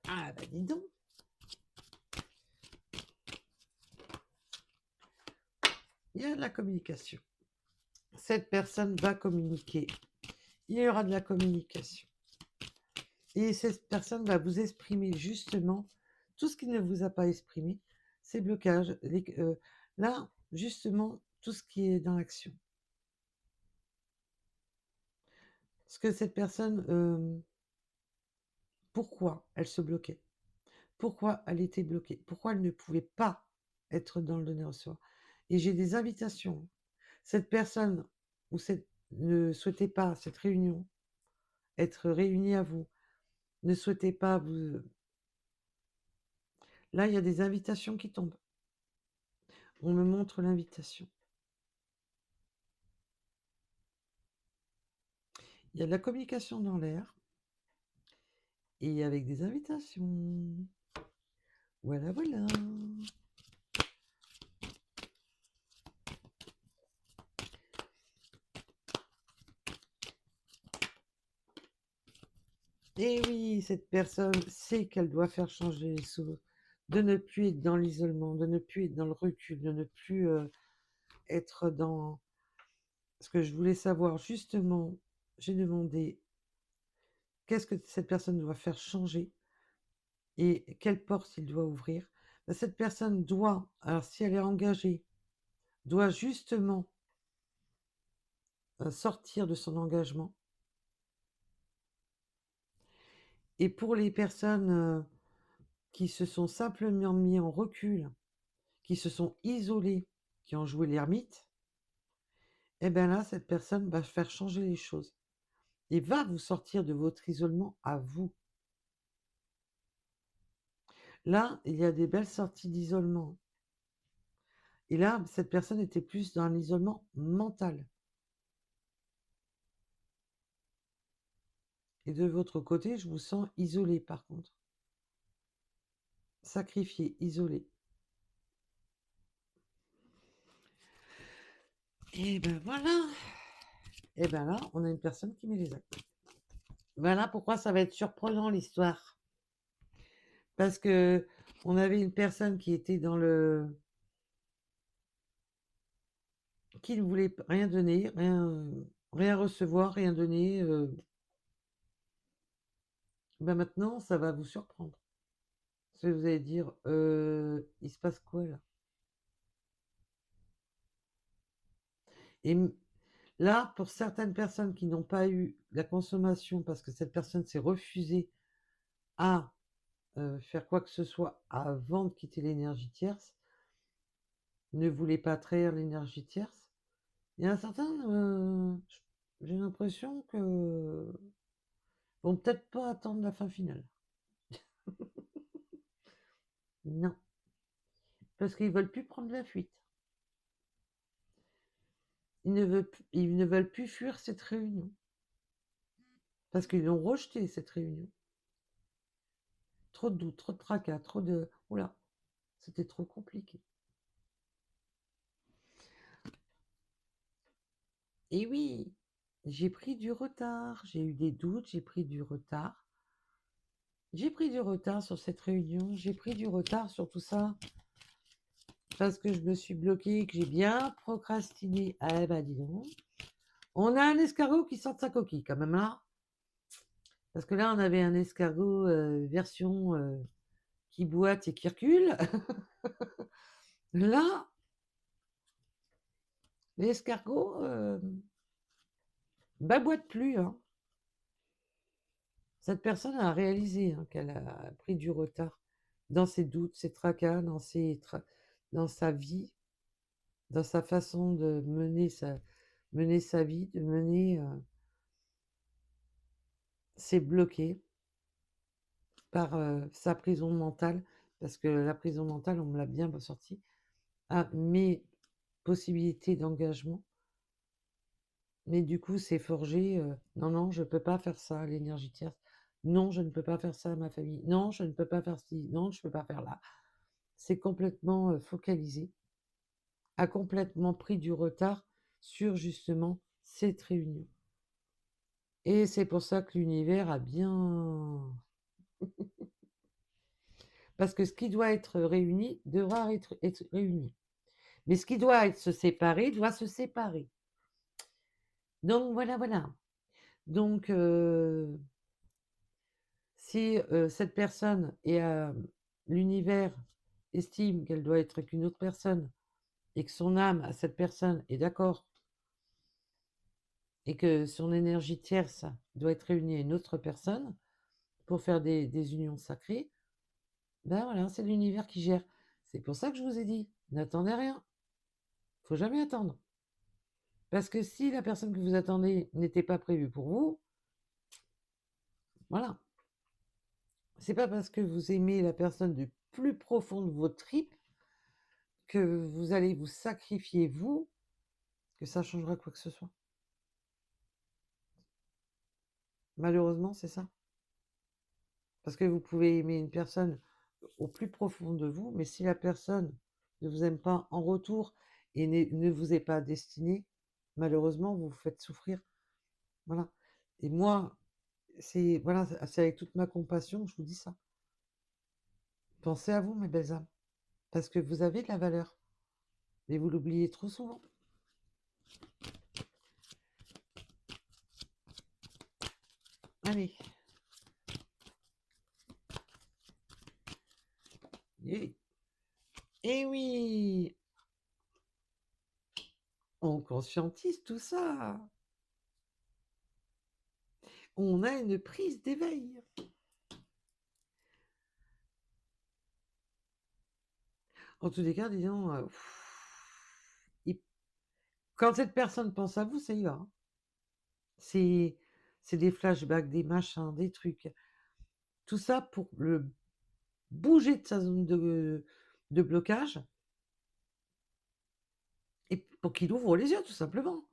Ah bah dis donc. Il y a de la communication. Cette personne va communiquer. Il y aura de la communication. Et cette personne va vous exprimer justement tout ce qui ne vous a pas exprimé, ces blocages. Là, justement, tout ce qui est dans l'action. Parce que cette personne, pourquoi elle se bloquait? Pourquoi elle était bloquée? Pourquoi elle ne pouvait pas être dans le donner-recevoir? Et j'ai des invitations. Cette personne ou ne souhaitait pas cette réunion, être réunie à vous, ne souhaitait pas vous. Là, il y a des invitations qui tombent. On me montre l'invitation. Il y a de la communication dans l'air et avec des invitations. Voilà, voilà. Et oui, cette personne sait qu'elle doit faire changer les choses, de ne plus être dans l'isolement, de ne plus être dans le recul, de ne plus être dans. Ce que je voulais savoir, justement, j'ai demandé qu'est-ce que cette personne doit faire changer et quelle porte il doit ouvrir. Ben, cette personne doit, alors si elle est engagée, doit justement sortir de son engagement. Et pour les personnes qui se sont simplement mis en recul, qui se sont isolées, qui ont joué l'ermite, eh bien là, cette personne va faire changer les choses et va vous sortir de votre isolement à vous. Là, il y a des belles sorties d'isolement. Et là, cette personne était plus dans un isolement mental. Et de votre côté, je vous sens isolé par contre. Sacrifié, isolé. Et ben voilà. Et ben là, on a une personne qui met les actes. Voilà pourquoi ça va être surprenant l'histoire. Parce que on avait une personne qui était dans le. Qui ne voulait rien donner, rien recevoir, rien donner. Ben maintenant, ça va vous surprendre. Parce que vous allez dire, il se passe quoi là? Et là, pour certaines personnes qui n'ont pas eu la consommation parce que cette personne s'est refusée à faire quoi que ce soit avant de quitter l'énergie tierce, ne voulait pas trahir l'énergie tierce, il y a certains, j'ai l'impression que vont peut-être pas attendre la fin finale. Non, parce qu'ils veulent plus prendre la fuite. Ils ne veulent plus fuir cette réunion. Parce qu'ils l'ont rejetée, cette réunion. Trop de doutes, trop de tracas, trop de... Oula, c'était trop compliqué. Et oui, j'ai pris du retard, j'ai eu des doutes, j'ai pris du retard. J'ai pris du retard sur cette réunion, j'ai pris du retard sur tout ça, parce que je me suis bloquée, que j'ai bien procrastiné. Eh ben dis donc, on a un escargot qui sort de sa coquille quand même là. Parce que là, on avait un escargot version qui boite et qui recule. Là, l'escargot baboite plus, hein. Cette personne a réalisé qu'elle a pris du retard dans ses doutes, ses tracas, dans sa vie, dans sa façon de mener sa vie, de mener ses bloqués par sa prison mentale, parce que la prison mentale, on me l'a bien sorti, à mes possibilités d'engagement. Mais du coup, c'est forgé, non, non, je ne peux pas faire ça, l'énergie tierce. Non, je ne peux pas faire ça à ma famille. Non, je ne peux pas faire ci. Non, je ne peux pas faire là. C'est complètement focalisé, a complètement pris du retard sur justement cette réunion. Et c'est pour ça que l'univers a bien... Parce que ce qui doit être réuni devra être réuni. Mais ce qui doit être se séparer doit se séparer. Donc voilà, voilà. Donc si cette personne et l'univers estime qu'elle doit être avec une autre personne et que son âme à cette personne est d'accord et que son énergie tierce doit être réunie à une autre personne pour faire des unions sacrées, ben voilà, c'est l'univers qui gère. C'est pour ça que je vous ai dit, n'attendez rien. Faut jamais attendre. Parce que si la personne que vous attendez n'était pas prévue pour vous, voilà. C'est pas parce que vous aimez la personne du plus profond de vos tripes que vous allez vous sacrifier vous, que ça changera quoi que ce soit. Malheureusement, c'est ça. Parce que vous pouvez aimer une personne au plus profond de vous, mais si la personne ne vous aime pas en retour et ne vous est pas destinée, malheureusement, vous vous faites souffrir. Voilà. Et moi, c'est voilà, c'est avec toute ma compassion que je vous dis ça. Pensez à vous, mes belles âmes, parce que vous avez de la valeur, mais vous l'oubliez trop souvent. Allez. Et oui, on conscientise tout ça. On a une prise d'éveil. En tous les cas, disons, quand cette personne pense à vous, ça y va. Hein. C'est des flashbacks, des machins, des trucs. Tout ça pour le bouger de sa zone de blocage et pour qu'il ouvre les yeux, tout simplement.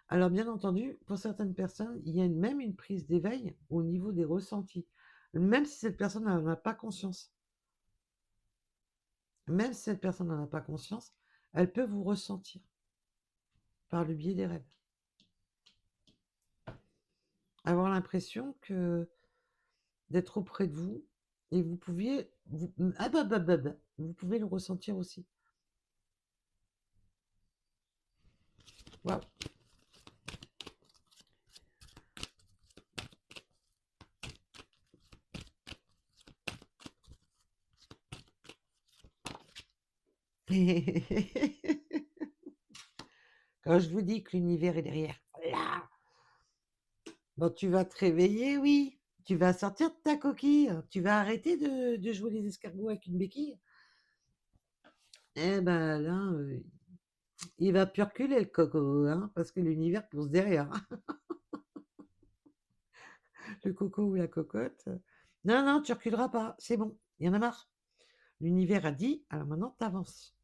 Alors, bien entendu, pour certaines personnes, il y a même une prise d'éveil au niveau des ressentis, même si cette personne n'en a pas conscience. Même si cette personne n'en a pas conscience, elle peut vous ressentir par le biais des rêves. Avoir l'impression que d'être auprès de vous et vous pouviez vous pouvez le ressentir aussi. Waouh. Quand je vous dis que l'univers est derrière, là, bon, tu vas te réveiller, oui. Tu vas sortir de ta coquille. Tu vas arrêter de jouer les escargots avec une béquille. Eh ben là, il va plus reculer le coco, hein, parce que l'univers pousse derrière. Le coco ou la cocotte. Non, non, tu reculeras pas. C'est bon, il y en a marre. L'univers a dit, alors maintenant, t'avances.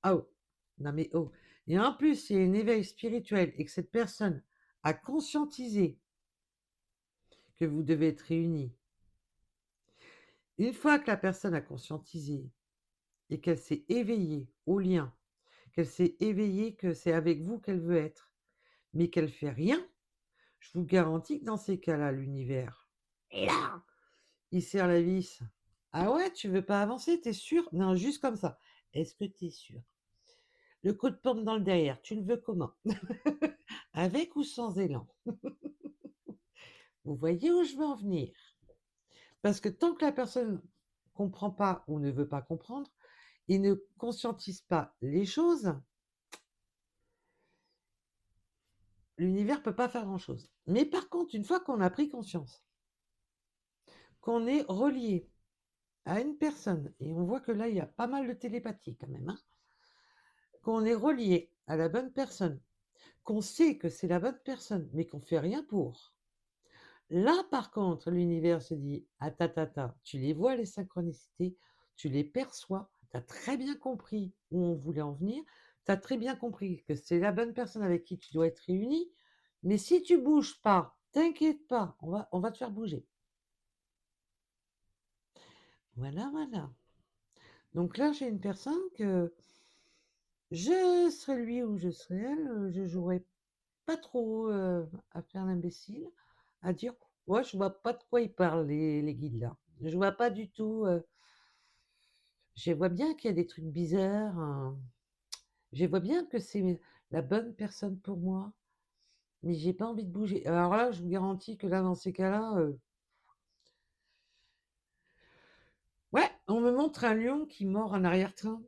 Ah oh, non mais oh. Et en plus, il y a un éveil spirituel et que cette personne a conscientisé que vous devez être réunis. Une fois que la personne a conscientisé et qu'elle s'est éveillée au lien, qu'elle s'est éveillée que c'est avec vous qu'elle veut être, mais qu'elle fait rien, je vous garantis que dans ces cas-là, l'univers, et là, il serre la vis. Ah ouais, tu veux pas avancer, t'es sûr? Non, juste comme ça. Est-ce que t'es sûr? Le coup de pompe dans le derrière, tu le veux comment? Avec ou sans élan? Vous voyez où je veux en venir? Parce que tant que la personne comprend pas ou ne veut pas comprendre, et ne conscientise pas les choses, l'univers peut pas faire grand-chose. Mais par contre, une fois qu'on a pris conscience, qu'on est relié à une personne, et on voit que là, il y a pas mal de télépathie quand même, hein, qu'on est relié à la bonne personne, qu'on sait que c'est la bonne personne, mais qu'on fait rien pour. Là, par contre, l'univers se dit, ah tu les vois, les synchronicités, tu les perçois, tu as très bien compris où on voulait en venir, tu as très bien compris que c'est la bonne personne avec qui tu dois être réuni, mais si tu bouges pas, t'inquiète pas, on va te faire bouger. Voilà, voilà. Donc là, j'ai une personne que je serais lui ou je serais elle, je jouerais pas trop à faire l'imbécile, à dire ouais, je vois pas de quoi ils parlent, les guides là. Je vois pas du tout. Je vois bien qu'il y a des trucs bizarres, hein. Je vois bien que c'est la bonne personne pour moi, mais j'ai pas envie de bouger. Alors là, je vous garantis que là, dans ces cas-là, ouais, on me montre un lion qui mord un arrière-train.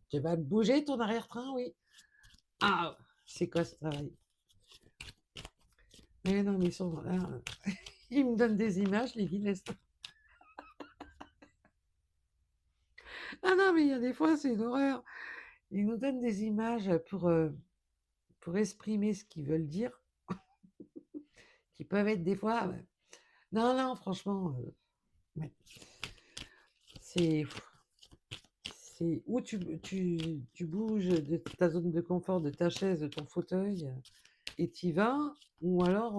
Tu vas bouger ton arrière-train, oui. Ah, c'est quoi ce travail? Mais non, mais ils sont là. Ils me donnent des images, les guides. Ah non, mais il y a des fois, c'est une horreur. Ils nous donnent des images pour exprimer ce qu'ils veulent dire, qui peuvent être des fois. Non, non, franchement, ouais. C'est, c'est où tu bouges de ta zone de confort, de ta chaise, de ton fauteuil, et t'y vas, ou alors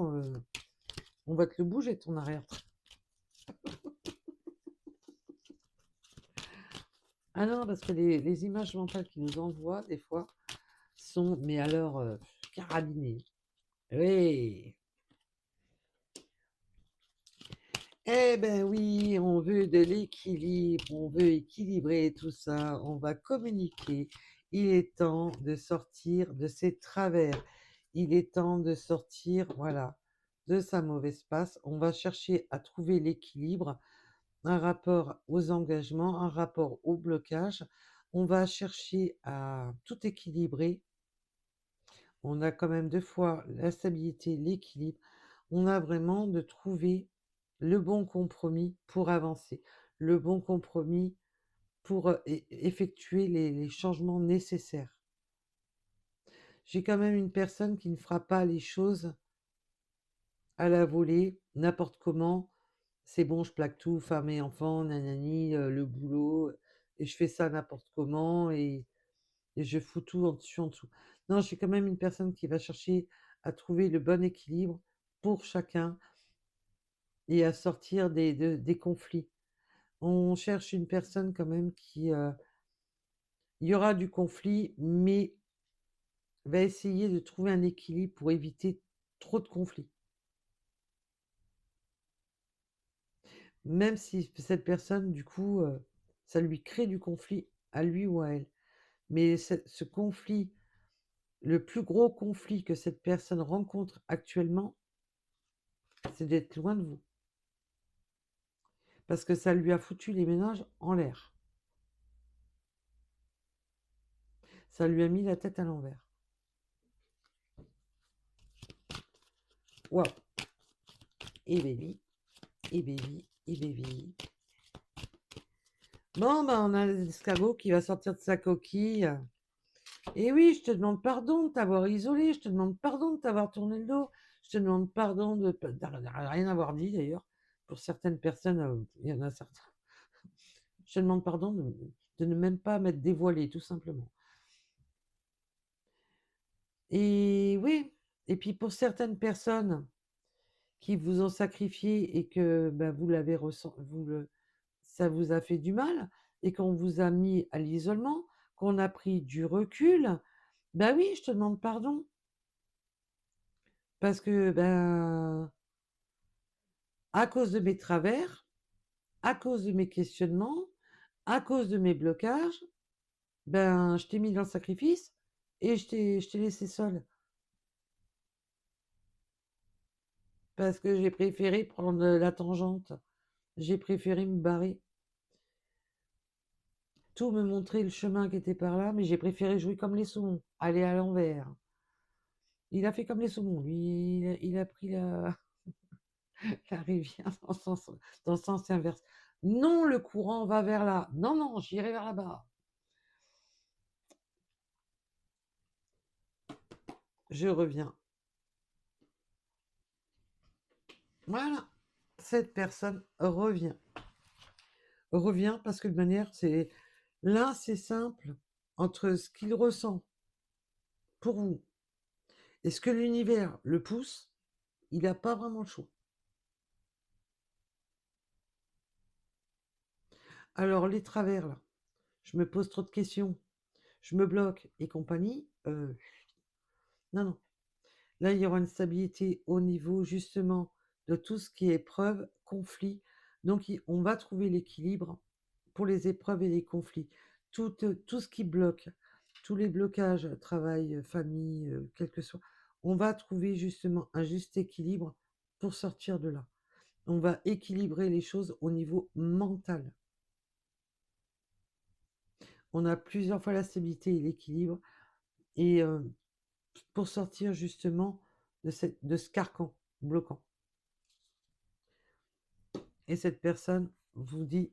on va te le bouger, ton arrière-train. Ah non, parce que les images mentales qu'ils nous envoient, des fois, sont, mais alors, carabinées. Oui. Eh ben oui, on veut de l'équilibre, on veut équilibrer tout ça, on va communiquer. Il est temps de sortir de ses travers. Il est temps de sortir, voilà, de sa mauvaise passe. On va chercher à trouver l'équilibre, un rapport aux engagements, un rapport au blocage. On va chercher à tout équilibrer. On a quand même deux fois la stabilité, l'équilibre. On a vraiment de trouver le bon compromis pour avancer, le bon compromis pour effectuer les changements nécessaires. J'ai quand même une personne qui ne fera pas les choses à la volée, n'importe comment. C'est bon, je plaque tout, femme et enfants, nanani, le boulot, et je fais ça n'importe comment, et je fous tout en dessus, en dessous. Non, j'ai quand même une personne qui va chercher à trouver le bon équilibre pour chacun et à sortir des conflits. On cherche une personne quand même qui... il y aura du conflit, mais va essayer de trouver un équilibre pour éviter trop de conflits. Même si cette personne, du coup, ça lui crée du conflit à lui ou à elle. Mais ce conflit, le plus gros conflit que cette personne rencontre actuellement, c'est d'être loin de vous. parce que ça lui a foutu les méninges en l'air. Ça lui a mis la tête à l'envers. Waouh. Et baby, et baby, et baby. Bon, ben, on a l'escargot qui va sortir de sa coquille. Et oui, je te demande pardon de t'avoir isolé, je te demande pardon de t'avoir tourné le dos, je te demande pardon de rien avoir dit d'ailleurs. Pour certaines personnes, il y en a certains. Je te demande pardon de ne même pas m'être dévoilé, tout simplement. Et oui, et puis pour certaines personnes qui vous ont sacrifié et que ben, vous l'avez ressenti, ça vous a fait du mal et qu'on vous a mis à l'isolement, qu'on a pris du recul, ben oui, je te demande pardon. Parce que, ben, à cause de mes travers, à cause de mes questionnements, à cause de mes blocages, ben, je t'ai mis dans le sacrifice et je t'ai laissé seule. Parce que j'ai préféré prendre la tangente. J'ai préféré me barrer. Tout me montrer le chemin qui était par là, mais j'ai préféré jouer comme les saumons, aller à l'envers. Il a fait comme les saumons, lui, il a pris la rivière dans le sens inverse. Non, le courant va vers là. Non, non, j'irai vers là-bas. Je reviens. Voilà. Cette personne revient. Revient parce que de manière, c'est là, c'est simple. Entre ce qu'il ressent pour vous et ce que l'univers le pousse, il n'a pas vraiment le choix. Alors, les travers, là, je me pose trop de questions, je me bloque et compagnie. Non, non. Là, il y aura une stabilité au niveau justement de tout ce qui est épreuve, conflit. Donc, on va trouver l'équilibre pour les épreuves et les conflits. Tout ce qui bloque, tous les blocages, travail, famille, quel que soit, on va trouver justement un juste équilibre pour sortir de là. On va équilibrer les choses au niveau mental. On a plusieurs fois la stabilité et l'équilibre. Et pour sortir justement de ce carcan bloquant. Et cette personne vous dit,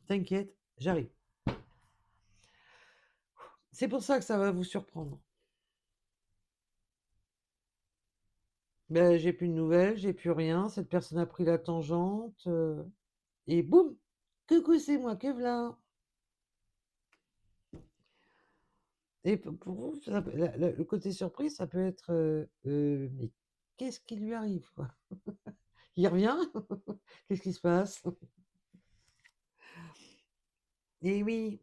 t'inquiète, j'arrive. C'est pour ça que ça va vous surprendre. Ben, j'ai plus de nouvelles, j'ai plus rien. Cette personne a pris la tangente. Et boum, coucou, c'est moi, que v'là. Et pour vous, le côté surprise, ça peut être mais qu'est-ce qui lui arrive, quoi? Il revient? Qu'est-ce qui se passe? Et oui,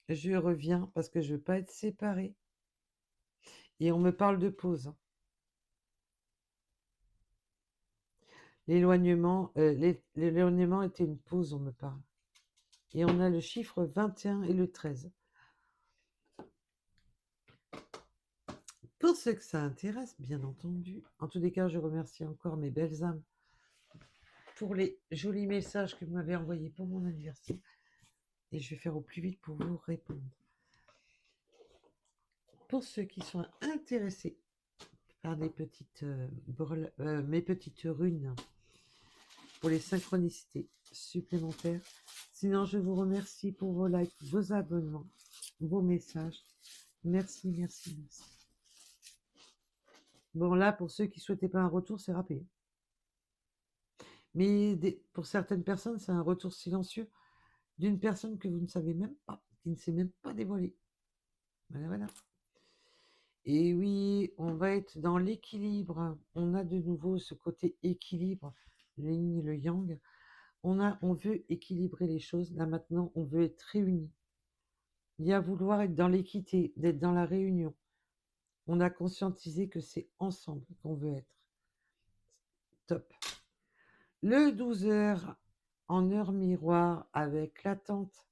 je reviens parce que je veux pas être séparée. Et on me parle de pause. L'éloignement était une pause, on me parle. Et on a le chiffre 21 et le 13. Pour ceux que ça intéresse, bien entendu. En tous les cas, je remercie encore mes belles âmes pour les jolis messages que vous m'avez envoyés pour mon anniversaire. Et je vais faire au plus vite pour vous répondre. Pour ceux qui sont intéressés par mes petites runes pour les synchronicités supplémentaires. Sinon, je vous remercie pour vos likes, vos abonnements, vos messages. Merci, merci, merci. Bon, là, pour ceux qui ne souhaitaient pas un retour, c'est râpé. Mais pour certaines personnes, c'est un retour silencieux d'une personne que vous ne savez même pas, qui ne s'est même pas dévoilée. Voilà, voilà. Et oui, on va être dans l'équilibre. On a de nouveau ce côté équilibre, le yin et le yang. On veut équilibrer les choses. Là, maintenant, on veut être réunis. Il y a vouloir être dans l'équité, d'être dans la réunion. On a conscientisé que c'est ensemble qu'on veut être. Top. Le 12h en heure miroir avec l'attente,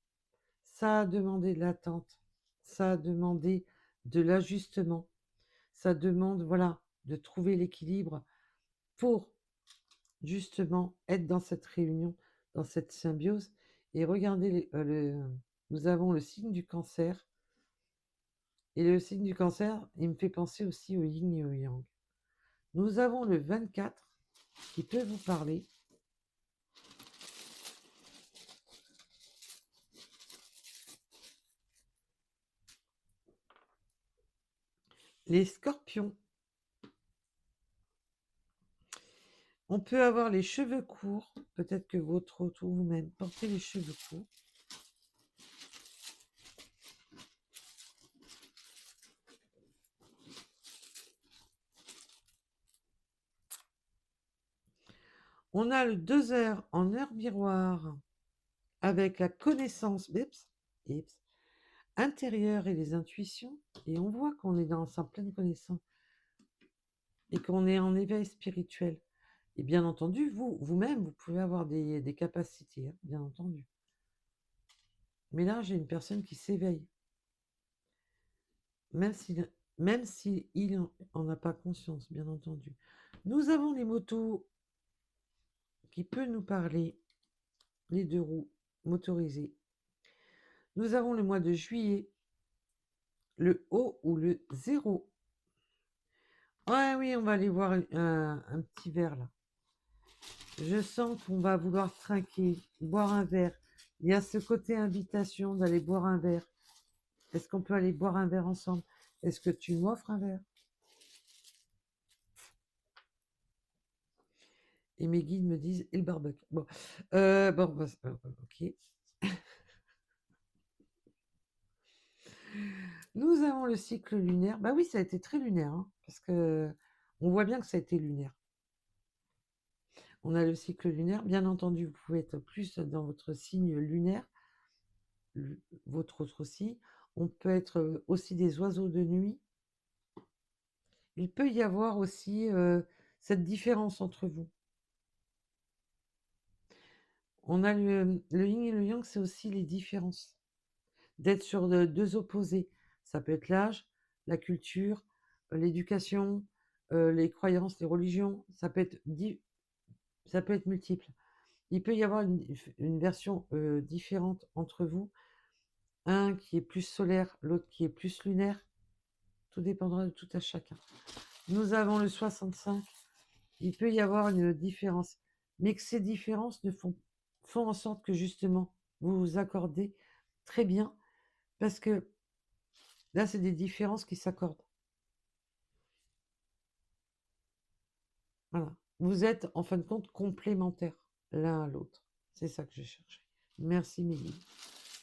ça a demandé de l'attente, ça a demandé de l'ajustement, ça demande, voilà, de trouver l'équilibre pour justement être dans cette réunion dans cette symbiose. Et regardez, nous avons le signe du cancer. Et le signe du cancer, il me fait penser aussi au yin et au yang. Nous avons le 24 qui peut vous parler. Les scorpions. On peut avoir les cheveux courts. Peut-être que votre autre ou vous-même portez les cheveux courts. On a le 2 heures en heure miroir avec la connaissance intérieure et les intuitions. Et on voit qu'on est dans sa pleine connaissance et qu'on est en éveil spirituel. Et bien entendu, vous-même, vous pouvez avoir des capacités, hein, bien entendu. Mais là, j'ai une personne qui s'éveille. Même si il en a pas conscience, bien entendu. Nous avons les motos qui peuvent nous parler, les 2 roues motorisées. Nous avons le mois de juillet, le haut ou le 0. Ouais, oui, on va aller voir un petit verre là. Je sens qu'on va vouloir trinquer, boire un verre. Il y a ce côté invitation d'aller boire un verre. Est-ce qu'on peut aller boire un verre ensemble? Est-ce que tu m'offres un verre? Et mes guides me disent, et le barbecue. Bon, ok. Nous avons le cycle lunaire. Bah oui, ça a été très lunaire, hein, parce que on voit bien que ça a été lunaire. On a le cycle lunaire. Bien entendu, vous pouvez être plus dans votre signe lunaire, votre autre aussi. On peut être aussi des oiseaux de nuit. Il peut y avoir aussi cette différence entre vous. On a le yin et le yang, c'est aussi les différences. D'être sur deux opposés. Ça peut être l'âge, la culture, l'éducation, les croyances, les religions. Ça peut être multiple. Il peut y avoir une version différente entre vous. Un qui est plus solaire, l'autre qui est plus lunaire. Tout dépendra de tout à chacun. Nous avons le 65. Il peut y avoir une différence. Mais que ces différences font en sorte que justement, vous vous accordez très bien. Parce que là, c'est des différences qui s'accordent. Voilà. Vous êtes, en fin de compte, complémentaires l'un à l'autre. C'est ça que j'ai cherché. Merci, Mehdi.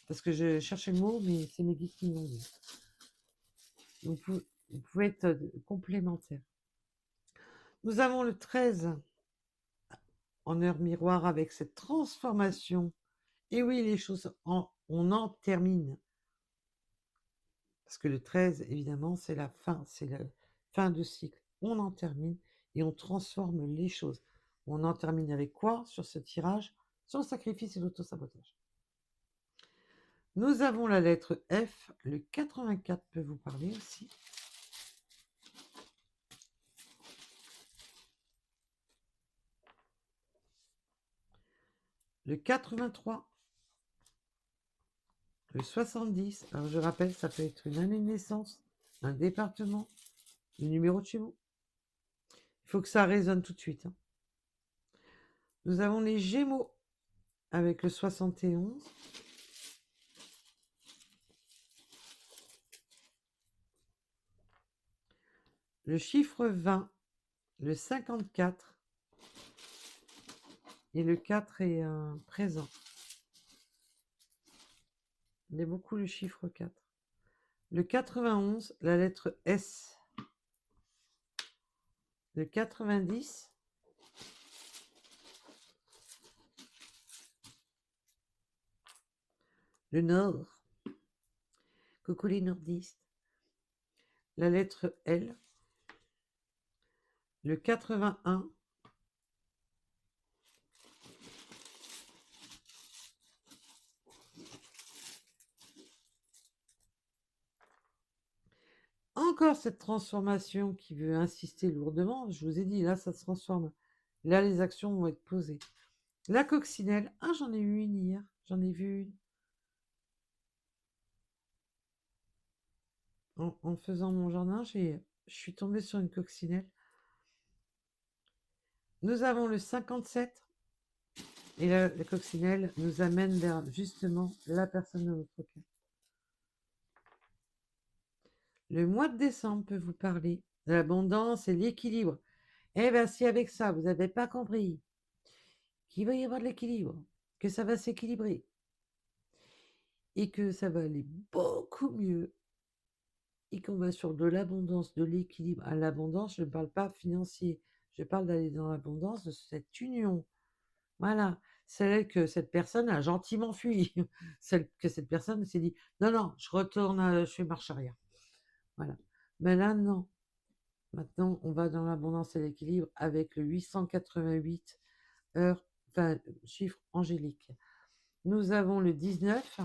Parce que je cherchais le mot, mais c'est Mehdi qui m'ont dit. Vous pouvez être complémentaires. Nous avons le 13 en heure miroir avec cette transformation. Et oui, les choses, on en termine. Parce que le 13, évidemment, c'est la fin de cycle. On en termine et on transforme les choses. On en termine avec quoi sur ce tirage? Sur le sacrifice et l'autosabotage. Nous avons la lettre F. Le 84 peut vous parler aussi. Le 83. Le 70. Alors je rappelle, ça peut être une année de naissance, un département, le numéro de chez vous. Il faut que ça résonne tout de suite. Hein. Nous avons les Gémeaux avec le 71. Le chiffre 20, le 54 et le 4 est un présent. Il y a beaucoup le chiffre 4. Le 91, la lettre S. Le 90. Le Nord. Coucou les nordistes. La lettre L. Le 81. Encore cette transformation qui veut insister lourdement. Je vous ai dit, là, ça se transforme. Là, les actions vont être posées. La coccinelle. Ah, j'en ai eu une hier. J'en ai vu une. En faisant mon jardin, je suis tombée sur une coccinelle. Nous avons le 57 et la coccinelle nous amène vers justement la personne de notre cœur. Le mois de décembre peut vous parler de l'abondance et l'équilibre. Eh bien, si avec ça, vous n'avez pas compris qu'il va y avoir de l'équilibre, que ça va s'équilibrer et que ça va aller beaucoup mieux et qu'on va sur de l'abondance, de l'équilibre. À l'abondance, je ne parle pas financier, je parle d'aller dans l'abondance de cette union. Voilà, celle que cette personne a gentiment fui, celle que cette personne s'est dit non, non, je retourne, je fais marche arrière. Voilà. Mais là, non. Maintenant, on va dans l'abondance et l'équilibre avec le 888 heures, enfin, chiffre angélique. Nous avons le 19.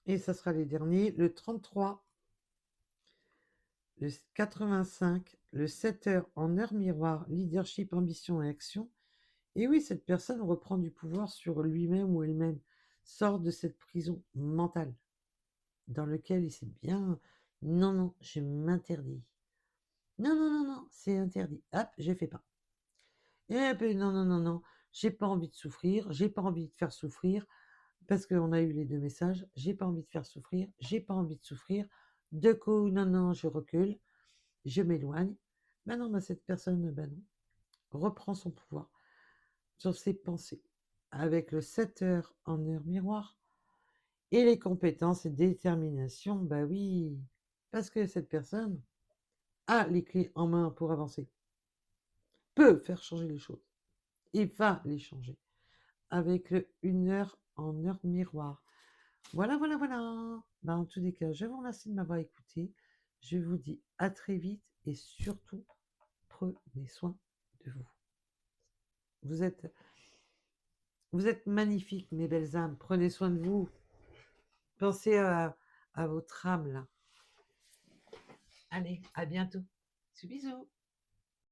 Et ça sera les derniers, le 33, le 85, le 7 heures en heure miroir, leadership, ambition et action. Et oui, cette personne reprend du pouvoir sur lui-même ou elle-même, sort de cette prison mentale dans laquelle il s'est bien... Non, non, je m'interdis. Non, non, non, non, c'est interdit. Hop, j'ai fait pas. Et puis non, non, non, non, j'ai pas envie de souffrir, j'ai pas envie de faire souffrir, parce qu'on a eu les deux messages, j'ai pas envie de faire souffrir, j'ai pas envie de souffrir. De coup, non, non, je recule, je m'éloigne. Ben non, ben cette personne, ben non, reprend son pouvoir sur ses pensées, avec le 7 heures en heure miroir, et les compétences et détermination, bah oui, parce que cette personne a les clés en main pour avancer, peut faire changer les choses, et va les changer, avec le 1 heure en heure miroir. Voilà, voilà, voilà. Bah, en tous les cas, je vous remercie de m'avoir écouté. Je vous dis à très vite et surtout, prenez soin de vous. Vous êtes, vous êtes magnifiques, mes belles âmes. Prenez soin de vous. Pensez à votre âme, là. Allez, à bientôt. Bisous, bisous.